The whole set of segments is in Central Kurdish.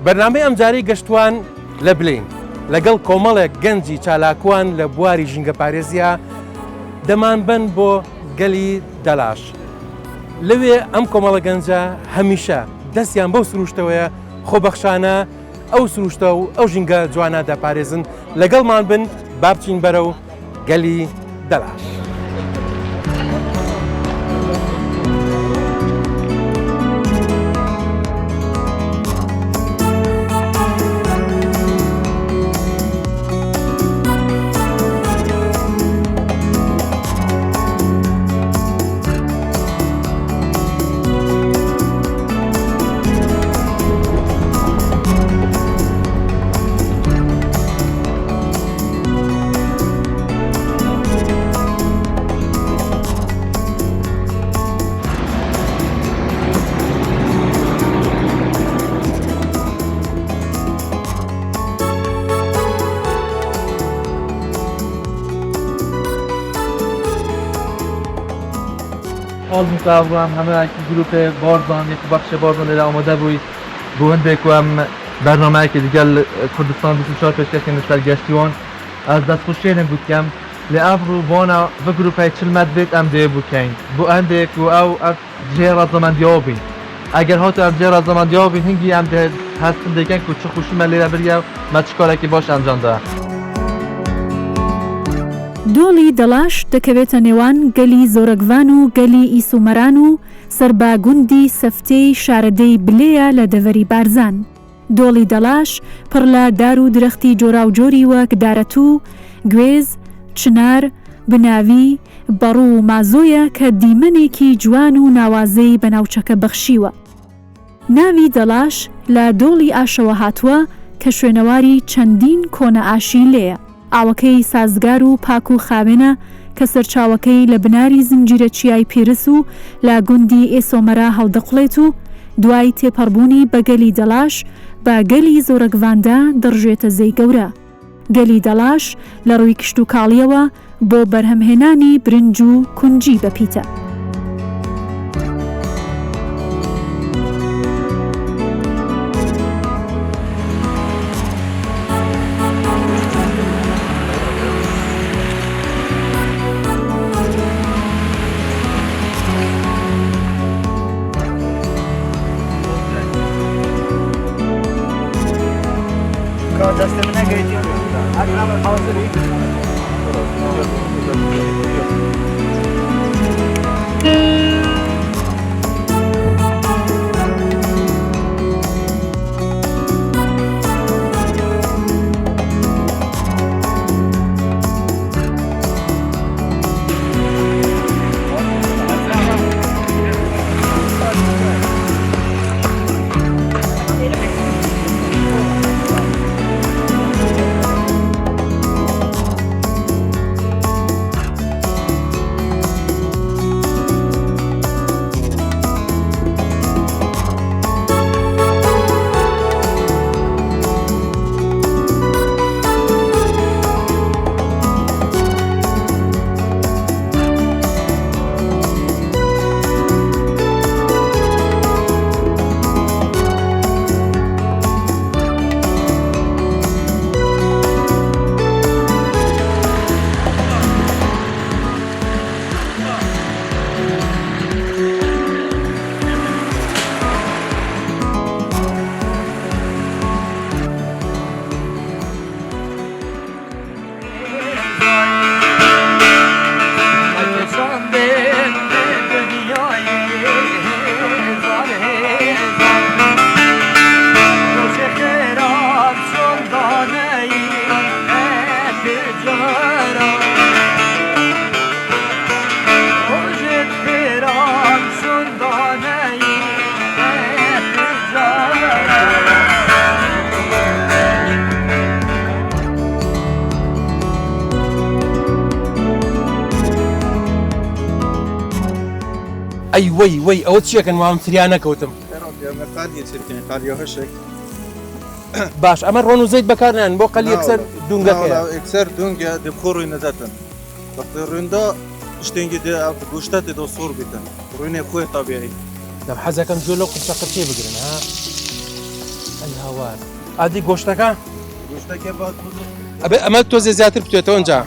بەرنامەی ئەمجاری گەشتوان لە بلین لەگەڵ کۆمەڵێک گەنجی چالاکوان لە بواری ژینگە پارێزیە دەمان بن بۆ گەلی دەلاش. لەوێ ئەم کۆمەڵە گەنجە هەمیشە دەستیان بەو سروشتەوەیە خۆبەخشانە ئەو سروشتە و ئەو ژینگە جوانە دەپارێزن لەگەڵمان بن با بچین بەرە و گەلی دەلاش. می‌خواهم همه گروه بارزان یک بخش بارزان را آماده بوید گوینده که هم برنامه که دیگر کردستان 24 پیشکش کنید سرگشتیوان از دست خوشیرم بود کم لعبرو بانا و گروه 40 بیت ام دی بود کن بو انده که او از جهر زمندیابی اگر هاتو از جهر زمندیابی هنگی ام ده هستن دیگن که چه خوشی من لیره بریم ما چیکاره که باش انجام ده. دۆڵی دەلاش دەکەوێتە نێوان گەلی زۆرەگڤان و گەلی ئیسومەران و سەرباگوندی سەفتەی شارەدەی بلێیە لە دەڤەری بارزان. دۆڵی دەلاش پڕ لە دار و درەختی جۆراوجۆری وەک دارەتوو، گوێز، چنار، بناوی، بەڕوو و مازۆیە کە دیمەنێکی جوان و ناوازەی بەناوچەکە بەخشیوە. ناوی دەلاش لە دۆڵی ئاشەوە هاتووە کە شوێنەواری چەندین کۆنە ئاشی لێیە. ئاوەکەی سازگار و پاک و خاوێنە کە سەرچاوەکەی لە بناری زنجیرە چیای پیرس و لا گوندی ئێسۆمەرا هەڵدەقڵێت و دوای تێپەڕبوونی بە گەلی دەلاش بە گەلی زۆرەگڤاندا دەڕژێتە زەی گەورە. گەلی دەلاش لە ڕووی کشت و کاڵیەوە بۆ بەرهەمهێنانی برنج و کونجی بەپیتە. دستمونه گیرید. اکرم حاضری. ئەی وەی ئەوە چیەکەن وام فریان نەکەوتم باش ئەمە ڕۆن و زەیت بەکارنیان بۆ قەلی یەکسەر دونگەکەیە یەکسەر دونگە دەبخۆ ڕووی نەدەتن وەقتی ڕووندا شتێنگی گوشتە تێدۆ سوور بیتن ڕوونێ خۆی تابیایی دەم حەزەکەم جۆ لەو قرچە قرچێ بگرن ها ئەی هاوار ئادی گۆشتەکە گوشتەکە بات ئەمە تۆزێ زیاتر بتوێتەوە ئەنجا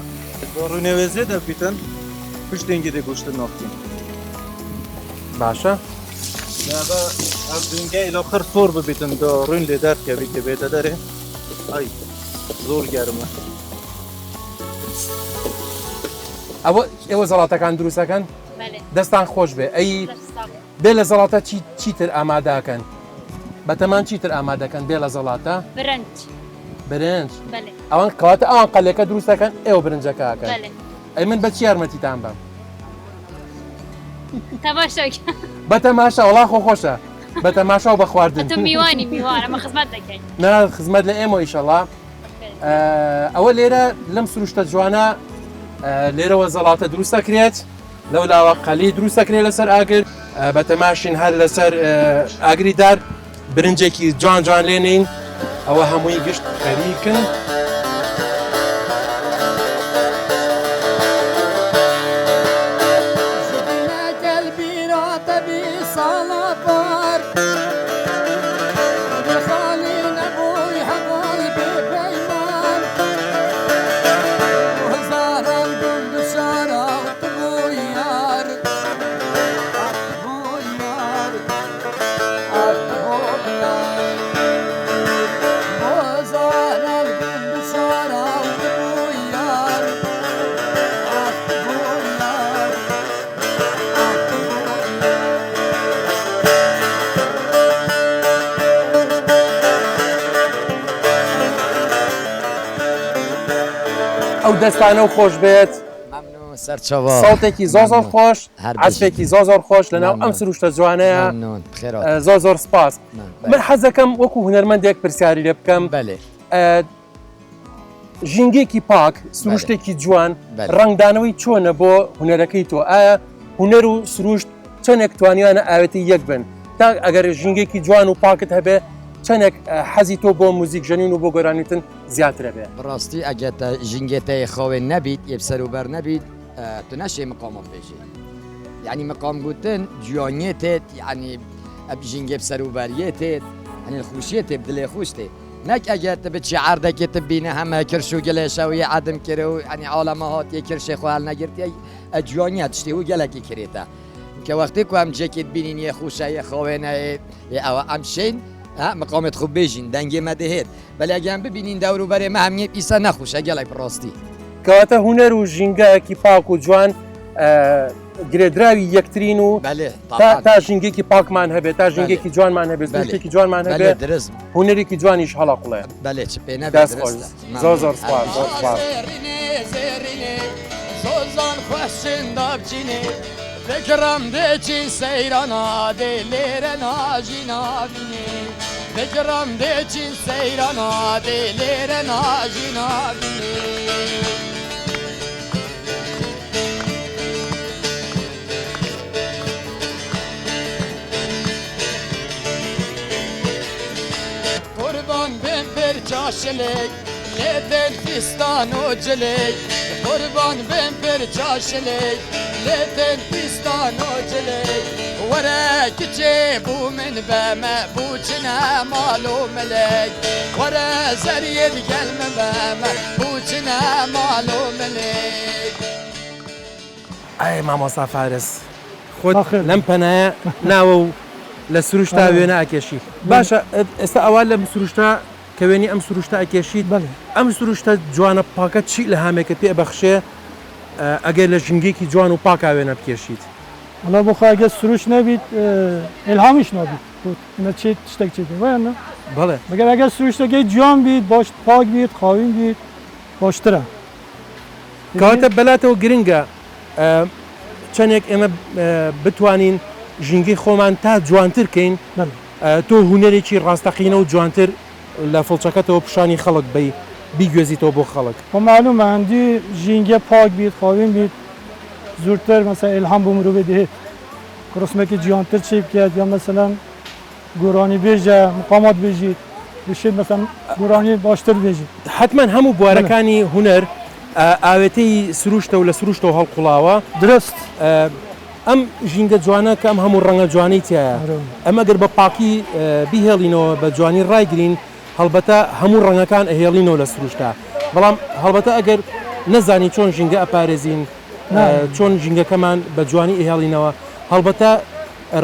ڕوونێوێزێ دەبیتن پشتێنگی دێ گوشتە نافتین باشە نابە ئەم دنگای لەخر سۆر ببیتن دە ڕوون لێ دەرکەوی کە بێتە دەرێ ئای زۆر گەرمە ئەوە ئێوە زەڵاتەکان دروستەکەن بله دەستان خۆش بێ ئەی بێ لە زەڵاتە چیتر ئامادەکەن بەتەمان چیتر ئامادەکەن بێ لە زەڵاتە برنج برنج بله ئەوان کەواتە ئەوان قەلێکە دروستەکەن ئێوە برنجەکەکەن بله ئەی من بە چی یارمەتیتان بم تماشا بە تەماشا وڵا خۆ خۆشە بە تەماشا و بە خواردن تو میوانی میوان اما خدمت دەکەین نا خزمەت لە ئێمە ئیشەڵا ئەوە لێرە لەم سروشتە جوانە لێرەوە زەڵاتە دروستەکرێت لەو لاوە قەلی دروستەکرێت لەسەر ئاگر بە تەماشین هەر لەسەر ئاگریدار برنجێکی جوان جوان لێنین ئەوە هەمووی گشت خەریکن ئەو دەستانە و خۆش بێت ممنون سەرچاوە ساڵتێکی زۆر زۆر خۆش عەسپێکی زۆر زۆر خۆش لەناو ئەم سروشتە جوانەیە ممنون بخێرات زۆر زۆر سپاس من حەز دەکەم وەکو هونەرمەندێک پرسیاری لێ بکەم بەێ ژینگێکی پاک سروشتێکی جوان بله. ڕنگدانەوەی چۆنە بۆ هونەرەکەی تۆ ئایا هونەر و سروشت چەندێک توانیانە ئاوێتی یەک بن تا ئەگەر ژینگێکی جوان و پاکت هەبێ چەندێک حەزی تۆ بۆ موزیک ژەنین و بۆ گۆرانیتن زیاترە بێ بڕاستی ئەگەتە ژینگێتەی خاوێ نەبیت یەبسەروبەر نەبیت تو نەشێ مقامە بێژێ یعنی مقام گوتن جوانیێتێت یعنی ژینگێ بسەروبەریێتێت هەنی خوشیێتێ دلێ خوشتێ نەک ئەگەتە بچی عردەکێتە بینە هەمە کرش و گەلێشەوەی عادم کرێ و ئەنی عاڵەمە هاتیە کرشێ خوال نەگرتی ئەجوانیە تشتی و گەلێکی کرێتە کە وەختی کو ئەم جێکێت بینین یە خوشایە خاوێنە ئەوە ئەم شین مقامت خوب بێژین دەنگێ مەدەهێت بەلاگەیان ببینین دەوروبەرێ مە هەمیە ئیسا نەخوشە گەڵێک ڕاستی کەواتە هونەر و ژینگایەکی پاک و جوان گرێدراوی یەکترین و تا ژینگێکی پاکمان هەبێت تا ژینگێکی جوانمان هەبێت سروشتێکی جوانمان هەبێت درست هونەرێکی جوانیش هەڵا قوڵێ بەێ چ پێ دەست خۆش زۆر زۆر سپاس زۆر سپاس زۆزان خوشن دابچینێ فکرم دێکی سەیرانە دێ لێرە ناژی نابینێ فکرم دێکی سەیرانە دێ لێرە ناژی نابینێ قوربان بێن پێر چاشلێک لێدن فیستان و جلێک قوربان بێن پێر چاشلێک لێدن فیستان و جلێک وەرە کچێ بوو من بەمە بووچنە ماڵ و ملێک وەرە زەریت گەلمە بەمە بووچنە ماڵ و ملێک ئای مامۆستا فارس خۆت لەم پەنایە ناوە و لە سروشتا وێنە ئاکێشی باشە ئێستا ئەوان لە سروشتا کە وێنی ئەم سروشتا ئەکێشیت ئەم سروشتە جوانە پاکە چی لە هامێکە پێ بەخشێ ئەگەر لە ژنگێکی جوان و پاکا وێنە بکێشیت حالا بخواه اگه سروش نبید الهامش نبید اینا چه تشتک چه نه بەڵێ مگر اگر سروش دگه جوان بید باش پاک بید خاوین بید باشتره کەواتە بەلاتەوە گرنگە چەندێک ئێمە بتوانین ژینگەی خۆمان تا جوانتر کەین تۆ هونەرێکی ڕاستەقینە و جوانتر لە فڵچەکەتەوە پیشانی خەڵک بی بیگوێزیتەوە بۆ خەڵک خب معلومه هندی جینگه پاک بید خاوین بید زورتر مثلا الهام بوم رو بدهید رسمه که جوانتر چه بکرد یا مثلا گورانی بیجه مقامات بیجید بشید مثلا گورانی باشتر بیجید حتما هەموو بوارەکانی هونەر ئاوێتەی سروشتە و لە سروشتەوە هەڵقوڵاوە درست ئەم ژینگە جوانە کە ئەم هەموو ڕەنگە جوانی تایە ئەمە گەر بە پاکی بیهێڵینەوە بە جوانی ڕایگرین هەڵبەتە هەموو ڕەنگەکان ئەهێڵینەوە لە سروشتا بەڵام هەڵبەتە ئەگەر نەزانی چۆن ژینگە ئەپارێزین چۆن ژینگەکەمان بە جوانی ئەهێڵینەوە هەڵبەتە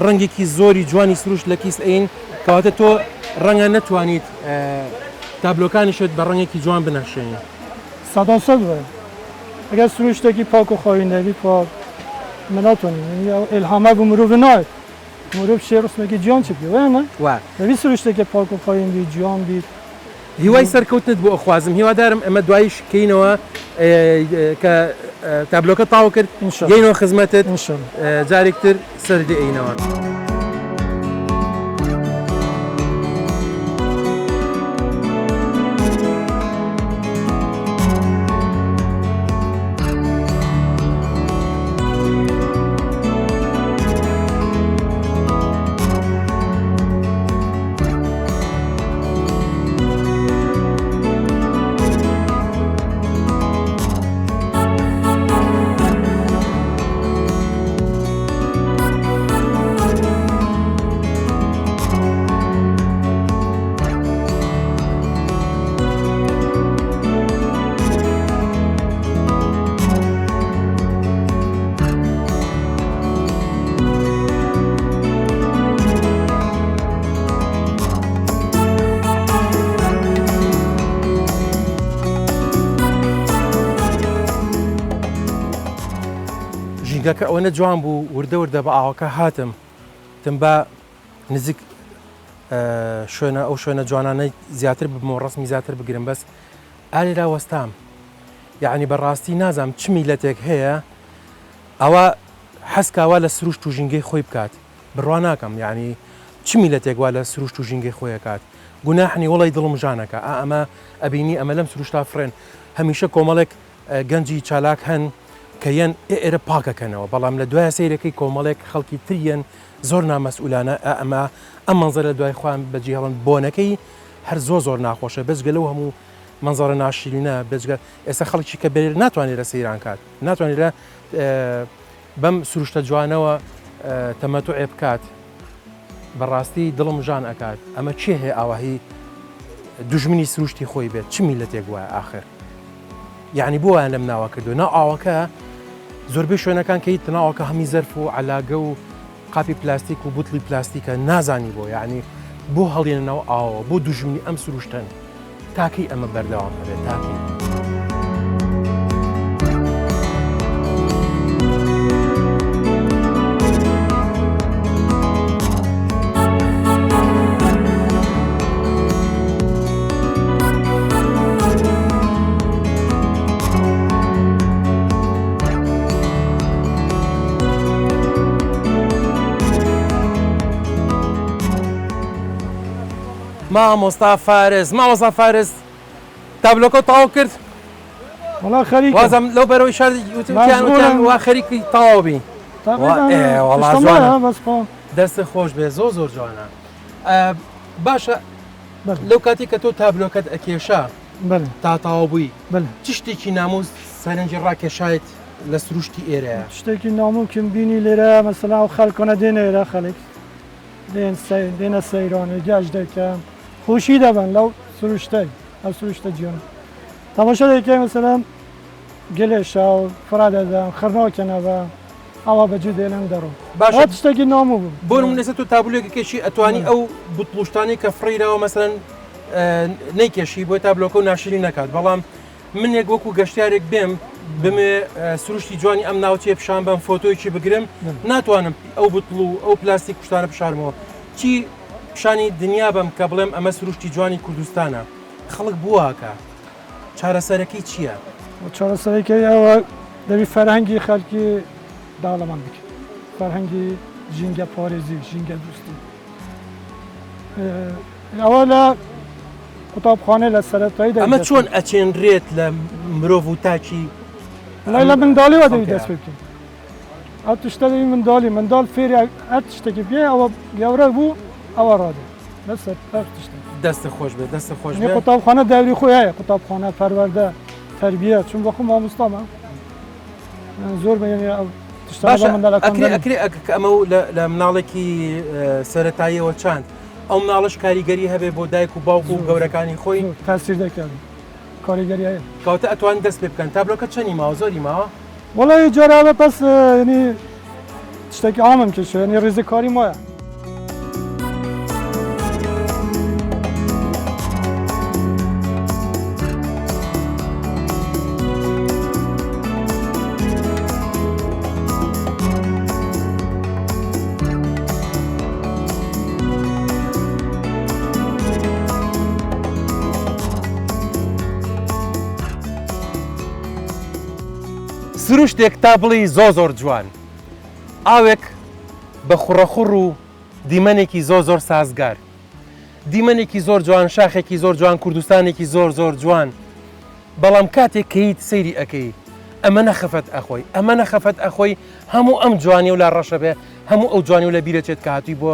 ڕەنگێکی زۆری جوانی سروشت لە کیس ئەین کەواتە تۆ ڕەنگە نەتوانیت تابلۆکانیشت بە ڕەنگێکی جوان بنەخشێنی سەدان ئەگەر سروشتێکی پاک و خاوێنەوی پاک مناتوانین ئێلهامە بۆ مرۆڤ نایەت مرۆڤ شێ ڕسمێکی جیان چ پێ وایە دەبی سروشتێکی پاک و خاوێنبی جوان بیت هیوای سەرکەوتنت بۆ ئەخوازم هیوادارم ئەمە دوایش کەینەوە کە تابلۆکە تاو کرد گەینەوە خزمەتت جارێکتر سەردی ئەینەوە. ژینگەکە ئەوەنە جوان بوو وردە وردە بە ئاوەکە هاتم تم بە نزیک شوێنە ئەو شوێنە جوانانەی زیاتر ببمەوە ڕسمی زیاتر بگرم بەس ئالێرا وەستام یعنی بەڕاستی نازام چ میلەتێک هەیە ئەوە حەسکاوا لە سروشت و ژینگەی خۆی بکات بڕوا ناکەم یعنی چ میلەتێک وا لە سروشت و ژینگەی خۆیەکات گوناحنی وڵی دڵم ژانەکە ئەمە ئەبینی ئەمە لەم سروشتا فرێن هەمیشە کۆمەڵێک گەنجی چالاک هەن کە یەن ئێرە پاکەکەنەوە بەڵام لە دوای سیرەکەی کۆمەڵێک خەڵکی تریەن زۆر نامەسئولانە ئەمە ئەم منزەرە لە دوای خۆیان بەجێ هەڵن بۆنەکەی هەر زۆر ناخۆشە بەجگە لەو هەموو منزەرە ناشرینە بەجگە ئێستا خەڵکی کە بێر ناتوانێت لە سەیران کات ناتوانێت لە بەم سروشتە جوانەوە تەمەتوعێ بکات بەڕاستی دڵم ژان ئەکات ئەمە چێ هەیە ئاواهی دوژمنی سروشتی خۆی بێت چ میلەتێک وایە ئاخر یعنی بۆ وایان لەم ناوە کردو نا ئاوەکە زۆربەی شوێنەکان کە هیچ ناوەکە هەمی زەرف و عەلاگە و قاپی پلاستیک و بوتڵی پلاستیکە نازانی بۆ یعنی بۆ هەڵێنەوە ئاوە بۆ دوژمنی ئەم سروشتن تاکەی ئەمە بەردەوام بێت تاکەی. مامۆستا فارس تابلۆکە تاو کرد وڵا خەریکە وازم لەو بەرەوەی شار یوتیوبیان وا خەریکی تاوابی دەستە خۆش بێ زۆر جوانە باشە لەو کاتی کە تۆ تابلۆکەت ئەکێشا تا تاوا بووی چ شتێکی ناموز سەرنجی ڕاکێشایت لە سروشتی ئێرەیە شتێکی ناموکم بینی لێرە مەسەلا و خەڵکۆنە دێنە ئێرە خەڵک دێنە سەیرانە گەش دەکەم خۆشی دەبن لەو سروشتەی ئەو سروشتە جیۆن تەماشا دەکەی مەسەلەن گلێشا و فرا دەدەم خڕناکەنەوە ئەوە بەجێ دێنم دەڕۆ باشە شتێکی ناموو بوو بۆ نمونە تۆ تابلۆکێکی ئەتوانی ئەو بوتڵوشتانی کە فڕیرەوە مەسەلەن نەیکێشی بۆی تابلۆکە و ناشری نەکات بەڵام منێک وەکو گەشتیارێک بێم بمێ سروشتی جوانی ئەم ناوچێ پیشان بەم فۆتۆیکی بگرم ناتوانم ئەو بوتڵ و ئەو پلاستیک کوشتانە بشارمەوە چی پیشانی دنیا بم کە بڵێم ئەمە سروشتی جوانی کوردستانە خەڵک بووەکە چارەسەرەکەی چییە؟ چارەسەرەکەی ئەوە دەبی فەرهەنگی خەڵکی داڵەمان بکە فەرهەنگی ژینگە پارێزی ژینگە دوستی ئەوە لە قوتابخانە لە سەرەتایی ئەمە چۆن ئەچێنرێت لە مرۆڤ و تاکی لە منداڵیەوە دەوی دەست پێ بکەین ئەو تشتە دەوی منداڵ فێری هەر تشتێکی پێ ئەوە گەورە بوو ئەوە ڕادێ لەسەر هەر تشتێک دەستە خۆش بێت دەستە خۆش بێت قوتابخانە دەوری خۆی هەیە قوتابخانە پەروەردە تەربیە چون بەخۆ مامۆستامە زۆر بەیانی ئەو تشتغل من دلك ئەکرێ ئەمە لە مناڵێکی سەرەتاییەوە چاند ئەو مناڵش کاریگەری هەبێ بۆ دایک و باوکو و گەورەکانی خۆی تاثیر دەکات کاریگەری هەیە کەواتە ئەتوان دەست پێ بکەن تابلۆکە چەندی ماوە زۆری ماوە وڵی جۆرابە پس ینی شتێکی ئامم کێشە ینی ڕێزەکاری وایە سروشتێک تا بڵی زۆر جوان ئاوێک بە خوڕەخوڕ و دیمەنێکی زۆر سازگار دیمەنێکی زۆر جوان شاخێکی زۆر جوان کوردستانێکی زۆر جوان بەڵام کاتێک کەیت سەیری ئەەکەی ئەمە نەخەفەت ئەخۆی ئەمە نەخەفەت ئەخۆی هەموو ئەم جوانی و لا ڕەشە بێ هەموو ئەو جوانی و لە بیرەچێت کە هاتووی بۆ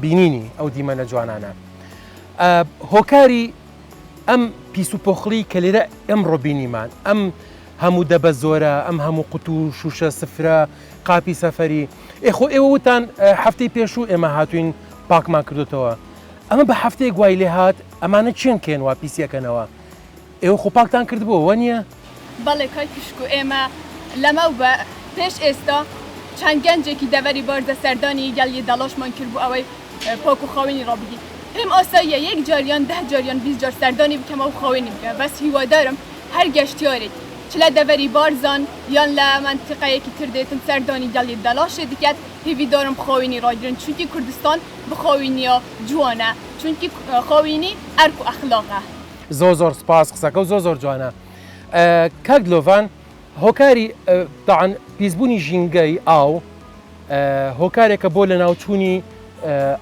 بینینی ئەو دیمەنە جوانانە هۆکاری ئەم پیس و پۆخڵی کە لێرە ئەمڕۆ بینیمان ئەم هەموو دەبە زۆرە ئەم هەموو قوت و شوشە سفرە قاپی سەفەری ئێخۆ ئێوە وتان هەفتەی پێشوو ئێمە هاتوین پاکمان کردوتەوە ئەمە بە هەفتەیە گوای لێ هات ئەمانە چێن کێن وا پیسیەکەنەوە ئێوە خۆ پاکتان کردبووە وە نییە؟ بەڵێ کای پشک و ئێمە لەمە بە پێش ئێستا چەند گەنجێکی دەڤەری بەردە سەردانی گەلی دەڵۆشمان کرد بوو ئەوەی پاک و خاوێنی ڕابگی پێم ئاساییە یەک جاریان 10 جاریان 20 جار سەردانی بکەمە و خاوێنی بکە بەس هیوادارم هەر گەشتیارێک چ لە دەڤەری بارزان یان لە منتیقەیەکی تردێتن سەردانی گەلی دەڵاشێ دکات هیویدارم خاوێنی ڕاگرن چونکی کوردستان بخاوێنیە جوانە چونکی خاوێنی ئەرک و ئەخلاقە زۆر سپاس قسەکە و زۆر جوانە کاک دلۆڤان هۆکاری تاعاان پیسبوونی ژینگەی ئاو هۆکارێکە بۆ لە ناوچوونی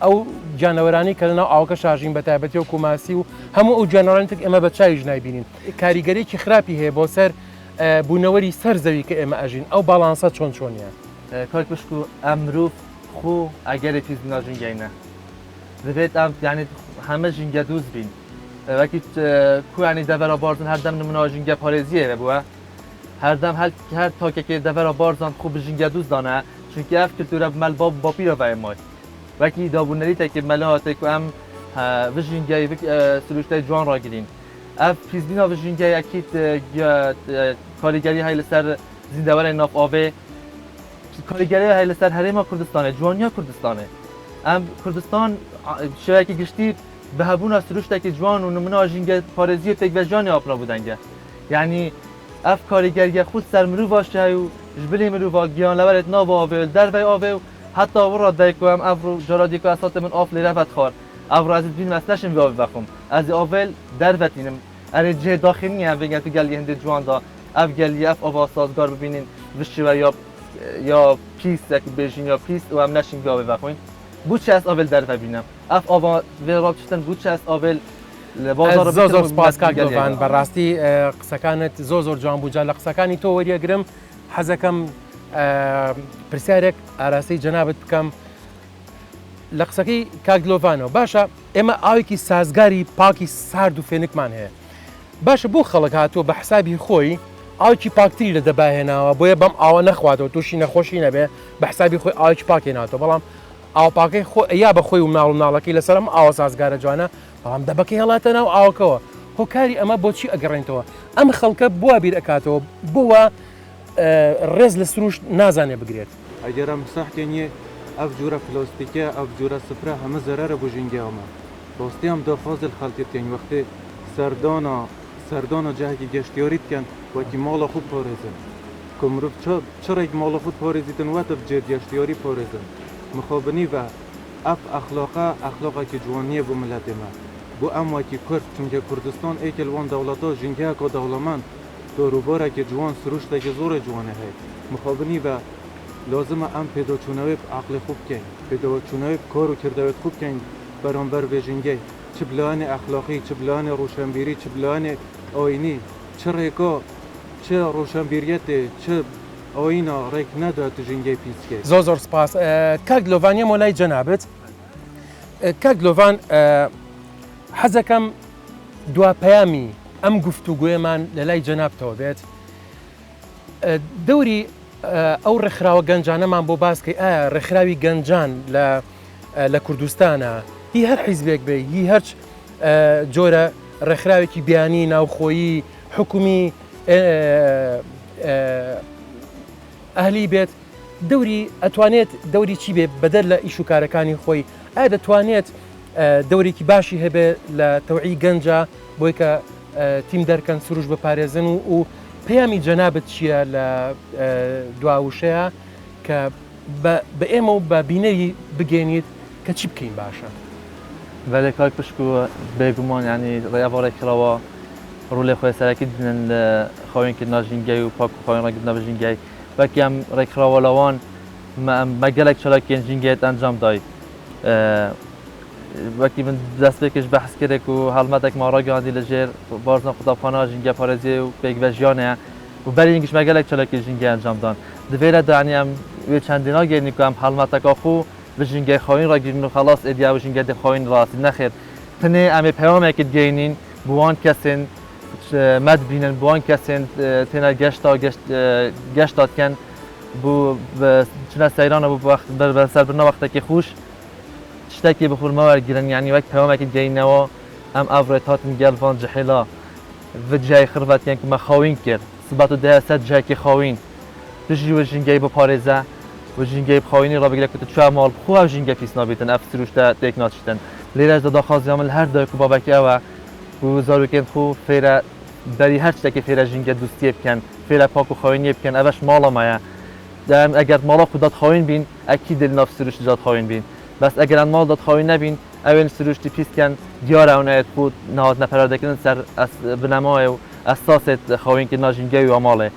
ئەو گیانەوەرانی کە لەناو ئاوکە شاژین بە تایبەتی و کوماسی و هەموو ئەو گیانەوەرانێک ئێمە بە چاویش نایبینین کاریگەرێکی خراپی هەیە بۆ سەر بوونەوەری سەر زەوی کە ئێمە ئەژین ئەو باڵانسە چۆنیە کاک پشک و ئەم مرۆڤ خۆ ئەگەری پیسبوونا ژینگەینە دەبێت ئەم یعنی هەمە ژینگە دووز بین وەکی کوانی دەڤەرە بارزن هەردەم نمونە ژینگە پارێزیە بووە هەردەم هەر تاکێکی دەڤەرە بارزان خۆ بژینگە دووز دانە چونکی ئەف کلتورە بمەل باپیرەڤایە مای وەکی دابوونەریتێکی مەلەهاتێک و ئەم ژینگەی سروشتەی جوان ڕاگرین ئەف پیسبینا ژینگەی ئەکیت کاریگەری هەیە لەسەر زیندەوەرە ناف ئاوێ کاریگەری هەیە لەسەر هەرێما کوردستانە جوانیا کوردستانە ئەم کوردستان شوەیەکی گشتی بەهبوونا سروشتێکی جوان و نمونە ژینگە پارێزی و پێکڤەژانی ئاپرا بودەنگە یعنی ئەف کاریگەریە خود سەر مرۆڤاشە و ژبلی مرۆڤ گیانلەوەرێت ناو ئاوێ دەرڤەی ئاوێ و حتی وڕا دایکم ئەڤڕ جارادی که اسات من آف لیرفت خور ئەڤڕ از بین مەسلەشم بێ بخۆم ئەز ئاڤێل دەرڤەتینم ئەرێ جێ داخلنیە بگەن تو گەلی هەندێک جواندا ئەف گەلی ئەف ئاوا سازگار ببینین وشیوە یا پیسێک بێژین یا پیس و ئەم نەشین بێ بخۆین بوو چه ئەس ئاڤێل دەرڤە بینم ئەف ئاوا وێ ڕابچتن بوو چه ئەس ئاڤێل زۆر سپاس کاک دڵۆڤان بەڕاستی قسەکانت زۆر جوان بوو جا لە قسەکانی تۆ وەریەگرم حەزەکەم پرسیارێک ئاراسەی جەنابەت بکەم لە قسەکەی کاک دلۆڤانەوە باشە ئێمە ئاوێکی سازگاری پاکی سارد و فێنکمان هەیە باشە بۆ خەڵک هاتووە بە حسابی خۆی ئاوکی پاکتری لە دەباهێناوە بۆیە بەم ئاوە نەخواتەوە تووشی نەخۆشی نەبێ بە حسابی خۆی ئاوکی پاکێناتەوە بەڵام ئاو پاکەی یا بە خۆی و مناڵ و مناڵەکەی لەسەرم ئاوە سازگارە جوانە بەڵام دەبەکەی هەڵاتە ناو ئاوکەوە هۆکاری ئەمە بۆچی ئەگەڕێنەوە ئەم خەڵکە بووە بیر ئەکاتەوە بووە ڕێز لە سروشت نازانێ بگرێت ئەگەرم ساحتێنیە ئەف جورە پلۆستیکە ئەف جورە سفرە هەمە زەرەرە بۆ ژینگەوەمە بۆستیام دەخوازل خەڵکیتێن وەختێ سەردانە جاهێکی گەشتیاری بکەن وەکی ماڵە خوب پارێزن کە مرۆڤ چڕێک ماڵە خود پارێزیتن وەتە بجێت گەشتیاری پارێزن مخابنی بە ئەف ئەخلاقێکی جوانیە بۆ ملەتێمە بۆ ئەم وەکی کورد چونکە کوردستان ئێکل وان دەوڵەتە ژینگەیەکە دەوڵەمەند دۆروبارێکی جوان سروشتێکی زۆرە جوانە هەیە مخابنی بە لازمە ئەم پێداچوونەوەی عەقڵی خوب بکەین پێداچوونەوەی کار و کردەوەت خوب بکەین بەرامبەر بێژینگەی چ بلایانی ئەخلاقی چ بلایانی ڕۆشنبیری چ بلایانی ئاینی چ ڕێکا چ ڕۆشنبیریەتێ چ ئاینە ڕێک نەدات ژینگەی پیسکەی زۆر سپاس کاک دلۆڤان یەمە لای جەنابەت کاک دلۆڤان حەزەکەم دواپەیامی ئەم گفتوگوێمان لە لای جەنابتەوە بێت دەوری ئەو ڕێکخراوە گەنجانەمان بۆ باسکەی ئایا ڕێکخراوی گەنجان لە کوردستانە هی هەر حیزبێک بێ هی هەرچ جۆرە ڕێکخراوێکی بیانی ناوخۆیی حکومی ئەهلی بێت دەوری ئەتوانێت دەوری چی بێ بەدەر لە ئیش و کارەکانی خۆی ئایا دەتوانێت دەورێکی باشی هەبێ لە تەوعی گەنجە بۆی کە تیم دەرکەن سروش بپارێزن و پەیامی جەنابەت چییە لە دواوشەیە کە بە ئێمە و بە بینەری بگەێنیت کە چی بکەین باشە ولی کاک پشک و بێگومان ینی ڕێوەڕێکراوە ڕوولێ خۆی سەرەکی دنن لە خاوێنکردنا ژینگەی و پاک و خاوێن ڕاگرتنا بە ژینگەی وەکی ئەم ڕێکخراوە لەوان مەگەلێک چالاکیان ژینگەیت ئەنجام دایت وەکی من دەستێکش بەحسکرێک و هەڵمەتێکمان ڕاگەاندی لەژێر بارزان قوتابخانە ژینگە پارێزی و پێکڤەژیانەیە و بەرینگیش مەگەلێک چالاکی ژینگە ئەنجامدان دەبێرە دانی ئەم وێ چەندینا گەێنی کو ئەم هەڵمەتەکە خو بە ژینگەی خاوین ڕاگیرن و خەڵاس ئێدیا و ژینگە دەخواین ڕاستی نەخێت تنێ ئەمێ پەیامێکت گەینین بوان کەسێن مەد بینن بوان کەسێن تێنە گەشتاتکەن بوو چنە سەیرانە بوو بەسەربردنە وەختێکی خوش شتێکی بخورمەوەگیرن ینی وەک پەیامێکی گەینەوە ئەم ئەڤڕێت هاتن گەلڤان جەحیلا جای خڕڤەتیان کە مە خاوین کرد سبات و دەیە سەد جایکی خاوین دژی وە ژینگەی بپارێزە و ژینگەی بخاوینی ڕابگرێت کە چوار ماڵ بخوا ژینگە پیس نابێتن ئەف سروشتە تێک ناچیتن لێرەش دەداخوازیان من هەر دایک و بابەکی ئەوە و زارۆکێن خو فێرە بەری هەر شتێکی فێرە ژینگە دوستیە بکەن فێرە پاک و خاوینیە بکەن ئەوەش ماڵەمایە ئەگەر ماڵە خودات خاوین بین ئەکی دل ناف سروشت جات خاوین بین بەس ئەگەر ئەن ماڵ دات خاوین نەبین ئەوێن سروشتی پیسکەن دیارە ئەونایەت بود نهات نەپەرادەکردن سەر بنەمایە و ئەساسێت خاوینکردنا ژینگەی و ئەماڵێ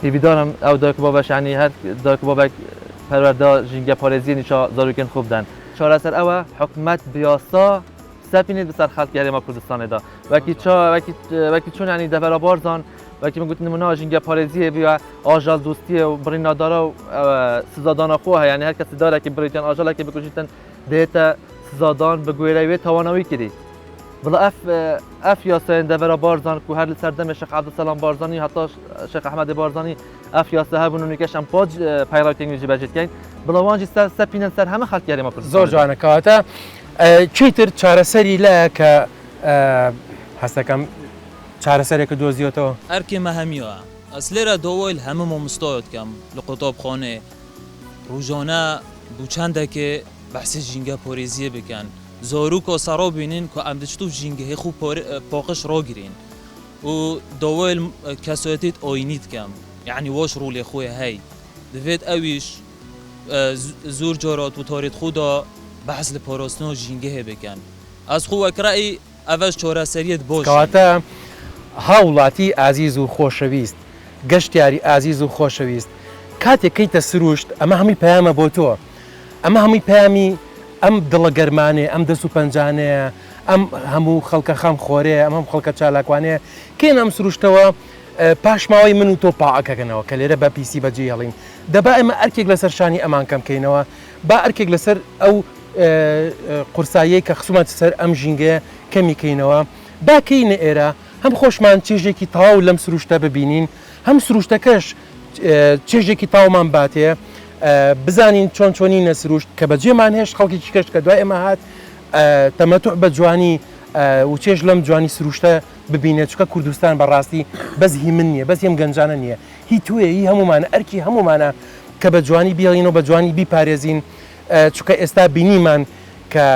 هیویدارم ئەو دایک و بابەش ینی هەر دایک و بابەک پەروەردە ژینگە پارێزی نیشا زارۆکێن خوب دەن چارەسەر ئەوە حکومەت بیاسا سەپینێت بەسەر خەڵکی هەرێما کوردستانێدا وەکی چۆن ینی دەڤەرە بارزان وەکی من گوت نمونە ژینگە پارێزیە بیا ئاژەڵ دوستیە و بڕینادارە و سزادانە خۆ هەیە ینی هەر کەسی دارێکی بریتیان ئاژەڵێکی بکوژیتن دێتە سزادان بگوێرەوێت تاوانەوەی کردی بڵێ ئەف یاسایên دەڤەرە بارزان و هەر لەسەر دەمێ شێخ عەبدولسەلام بارزانی هەتا شێخ ئەحمەدی بارزانی ئەف یاسا هەبوون و نوکەشم پاج پایڕاوتێنگیژی بەجێتکەین بڵەوانجی سەپینەن سەر هەمە خەڵکی هەرێما کوردستان زۆر جوانە کەواتە چیتر چارەسەری لایە کە هەستەکەم چارەسەرێکە دۆزیۆتەوە ئەرکێمە هەمیوە ئەس لێرە دۆوەیل هەموو مامۆستایەت کەم لە قوتابخانێ ڕۆژانە بوو چەندێکێ بەحسی ژینگە پارێزیە بکەن زۆروک و سەڕۆ بینین کە ئەم دەچتو ژینگەهی خوب پاقش ڕاگرین و دۆوەیل کەسۆەتێت ئۆینیت کەم یعنی وەش ڕوولێ خۆی هەی دەبێت ئەویش زۆر جارات و تارێت خۆدا بەحس لە پاراستنەوە ژینگەهێ بکەن ئەس خۆ وەکرایی ئەڤەش چارەسەریەت بۆش کەواتە هاوڵاتی ئازیز و خۆشەویست گەشتیاری ئازیز و خۆشەویست کاتێک کەیتە سروشت ئەمە هەمووی پەیامە بۆ تۆ ئەمە هەمووی پەیامی ئەم دڵە گەرمانێ ئەم دەست و پەنجانەیە ئەم هەموو خەڵکە خەم خۆرێ ئەم خەڵکە چالاکوانەیە کێن ئەم سروشتەوە پاشماوەی من و تۆ پاعەکەکەنەوە کە لێرە بە پیسی بەجێ هەڵین دەبا ئێمە ئەرکێک لەسەر شانی ئەمان کەم بکەینەوە با ئەرکێک لەسەر ئەو قورساییەی کە خسوومەت سەر ئەم ژینگەیە کەمیکەینەوە باکەینە ئێرە هەم خۆشمان چێژێکی تاو لەم سروشتە ببینین هەم سروشتەکەش چێژێکی تاومان باتێ بزانین چۆن چۆنی نەسروشت کە بەجێمان هێش خەڵکێکی کەش کە دوای ئێمە هات تەمەتوع بە جوانی و چێژ لەم جوانی سروشتە ببینێت چکە کوردستان بەڕاستی بەس هی من نییە بەس هێم گەنجانە نییە هی توێ هی هەمومانە ئەرکی هەمومانە کە بە جوانی بیڵینەوە بە جوانی بیپارێزین چکە ئێستا بینیمان کە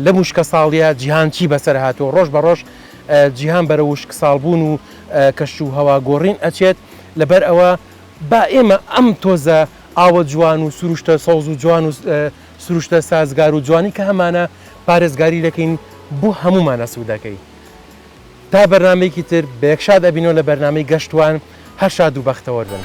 لە موشکە ساڵیە جیهان چی بەسەر هاتووە ڕۆژ بە ڕۆژ جیهان بەرە وشک ساڵبوون و کەش و هەوا گۆڕین ئەچێت لەبەر ئەوە با ئێمە ئەم تۆزە ئاوە جوان و سروشتە سەوز و جوان و سروشتە سازگار و جوانی کە هەمانە پارێزگاری دەکەین بۆ هەمومانە سوودەکەی تا بەرنامەیەکی تر بەیەکشاد ئەبینەوە لە بەرنامەی گەشتوان هەر شاد و بەختەوە بن.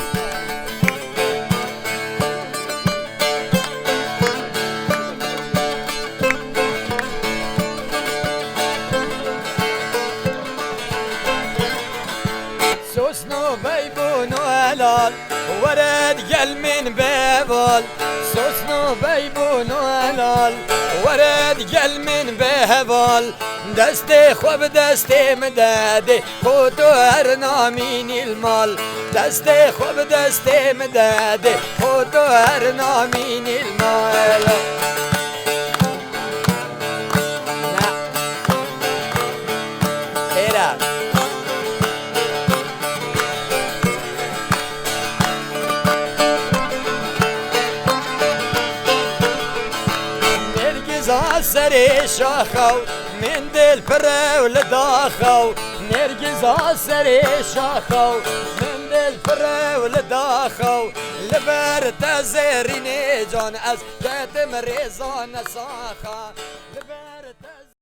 ورد گل من ببال سوسنو بیبون و علال ورد گل من ببال دست خوب دست مداده خودو هر نامین المال دست خوب دست مداده خودو هر نامین المال سري شاخو من دل فرا ولداخو نرجز سري شاخو من دل فرا ولداخو لبر تزريني جان از كتم ريزان ساخا